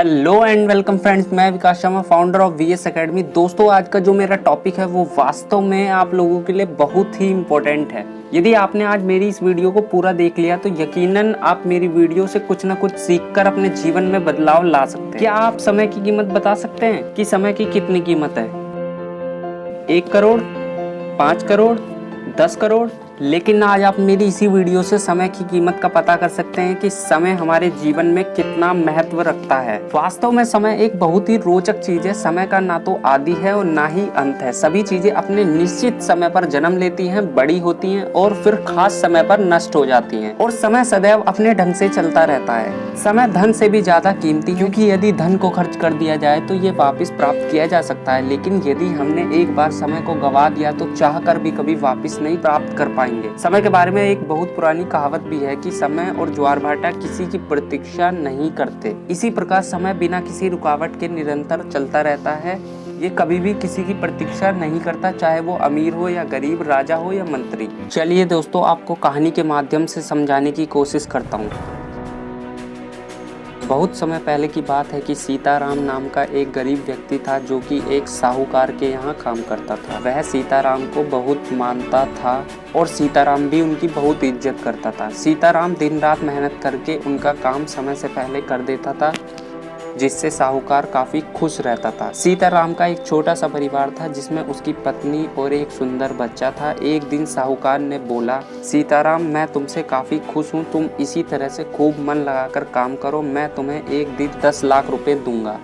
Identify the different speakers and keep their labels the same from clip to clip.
Speaker 1: Hello and welcome friends, मैं Vikas Sharma, founder of VS academy. दोस्तों, आज का जो मेरा टॉपिक है वो वास्तव में आप लोगों के लिए बहुत ही इम्पोर्टेंट है। यदि आपने आज मेरी इस वीडियो को पूरा देख लिया तो यकीनन आप मेरी वीडियो से कुछ ना कुछ सीखकर अपने जीवन में बदलाव ला सकते हैं। क्या आप समय की कीमत बता सकते हैं कि समय की कितनी कीमत है? 1 करोड़, 5 करोड़, 10 करोड़? लेकिन आज आप मेरी इसी वीडियो से समय की कीमत का पता कर सकते हैं कि समय हमारे जीवन में कितना महत्व रखता है। वास्तव में समय एक बहुत ही रोचक चीज है। समय का ना तो आदि है और ना ही अंत है। सभी चीजें अपने निश्चित समय पर जन्म लेती हैं, बड़ी होती हैं और फिर खास समय पर नष्ट हो जाती हैं। और समय सदैव अपने ढंग से चलता रहता है। समय धन से भी ज्यादा कीमती, क्योंकि यदि धन को खर्च कर दिया जाए तो ये वापस प्राप्त किया जा सकता है, लेकिन यदि हमने एक बार समय को गवा दिया तो चाह कर भी कभी वापस नहीं प्राप्त कर पाएंगे। समय के बारे में एक बहुत पुरानी कहावत भी है कि समय और ज्वार भाटा किसी की प्रतीक्षा नहीं करते। इसी प्रकार समय बिना किसी रुकावट के निरंतर चलता रहता है। ये कभी भी किसी की प्रतीक्षा नहीं करता, चाहे वो अमीर हो या गरीब, राजा हो या मंत्री। चलिए दोस्तों, आपको कहानी के माध्यम से समझाने की कोशिश करता हूँ। बहुत समय पहले की बात है कि सीताराम नाम का एक गरीब व्यक्ति था जो कि एक साहूकार के यहाँ काम करता था। वह सीताराम को बहुत मानता था और सीताराम भी उनकी बहुत इज्जत करता था। सीताराम दिन रात मेहनत करके उनका काम समय से पहले कर देता था, जिससे साहूकार काफी खुश रहता था। सीताराम का एक छोटा सा परिवार था जिसमें उसकी पत्नी और एक सुंदर बच्चा था। एक दिन साहूकार ने बोला, सीताराम, मैं तुमसे काफी खुश हूँ, तुम इसी तरह से खूब मन लगाकर काम करो, मैं तुम्हें एक दिन 10 लाख रुपए दूंगा।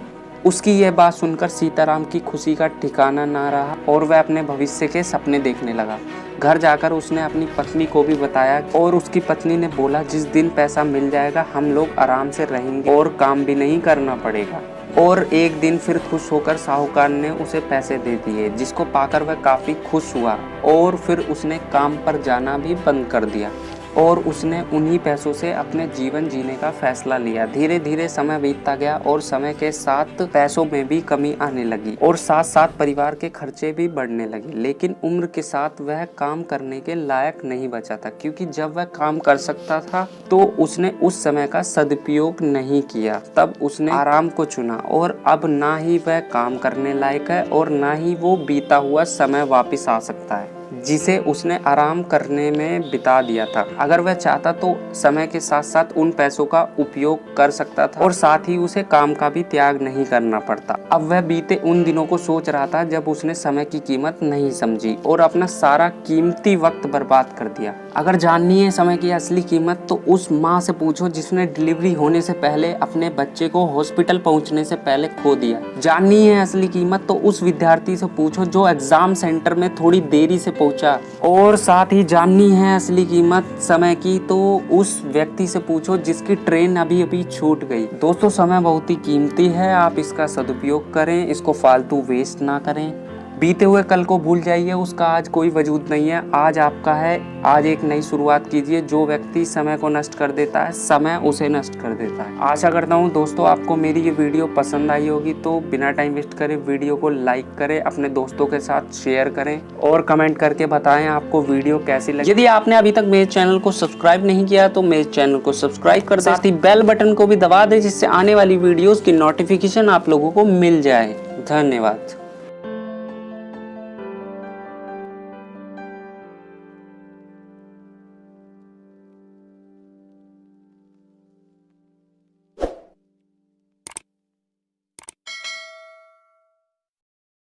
Speaker 1: उसकी यह बात सुनकर सीताराम की खुशी का ठिकाना ना रहा और वह अपने भविष्य के सपने देखने लगा। घर जाकर उसने अपनी पत्नी को भी बताया और उसकी पत्नी ने बोला, जिस दिन पैसा मिल जाएगा हम लोग आराम से रहेंगे और काम भी नहीं करना पड़ेगा। और एक दिन फिर खुश होकर साहूकार ने उसे पैसे दे दिए, जिसको पाकर वह काफी खुश हुआ और फिर उसने काम पर जाना भी बंद कर दिया और उसने उन्हीं पैसों से अपने जीवन जीने का फैसला लिया। धीरे धीरे समय बीतता गया और समय के साथ पैसों में भी कमी आने लगी और साथ साथ परिवार के खर्चे भी बढ़ने लगे। लेकिन उम्र के साथ वह काम करने के लायक नहीं बचा था, क्योंकि जब वह काम कर सकता था तो उसने उस समय का सदुपयोग नहीं किया। तब उसने आराम को चुना और अब ना ही वह काम करने लायक है और ना ही वो बीता हुआ समय वापिस आ सकता है जिसे उसने आराम करने में बिता दिया था। अगर वह चाहता तो समय के साथ साथ उन पैसों का उपयोग कर सकता था और साथ ही उसे काम का भी त्याग नहीं करना पड़ता। अब वह बीते उन दिनों को सोच रहा था जब उसने समय की कीमत नहीं समझी और अपना सारा कीमती वक्त बर्बाद कर दिया। अगर जाननी है समय की असली कीमत तो उस माँ से पूछो जिसने डिलीवरी होने से पहले अपने बच्चे को हॉस्पिटल पहुँचने से पहले खो दिया। जाननी है असली कीमत तो उस विद्यार्थी से पूछो जो एग्जाम सेंटर में थोड़ी देरी से पहुंचा। और साथ ही जाननी है असली कीमत समय की तो उस व्यक्ति से पूछो जिसकी ट्रेन अभी अभी छूट गई। दोस्तों, समय बहुत ही कीमती है, आप इसका सदुपयोग करें, इसको फालतू वेस्ट ना करें। बीते हुए कल को भूल जाइए, उसका आज कोई वजूद नहीं है। आज आपका है, आज एक नई शुरुआत कीजिए। जो व्यक्ति समय को नष्ट कर देता है, समय उसे नष्ट कर देता है। आशा करता हूँ दोस्तों आपको मेरी ये वीडियो पसंद आई होगी, तो बिना टाइम वेस्ट करे वीडियो को लाइक करें, अपने दोस्तों के साथ शेयर करें और कमेंट करके बताएं आपको वीडियो कैसी लगी। यदि आपने अभी तक मेरे चैनल को सब्सक्राइब नहीं किया तो मेरे चैनल को सब्सक्राइब कर दें, साथ ही बेल बटन को भी दबा दें जिससे आने वाली वीडियोस की नोटिफिकेशन आप लोगों को मिल जाए। धन्यवाद।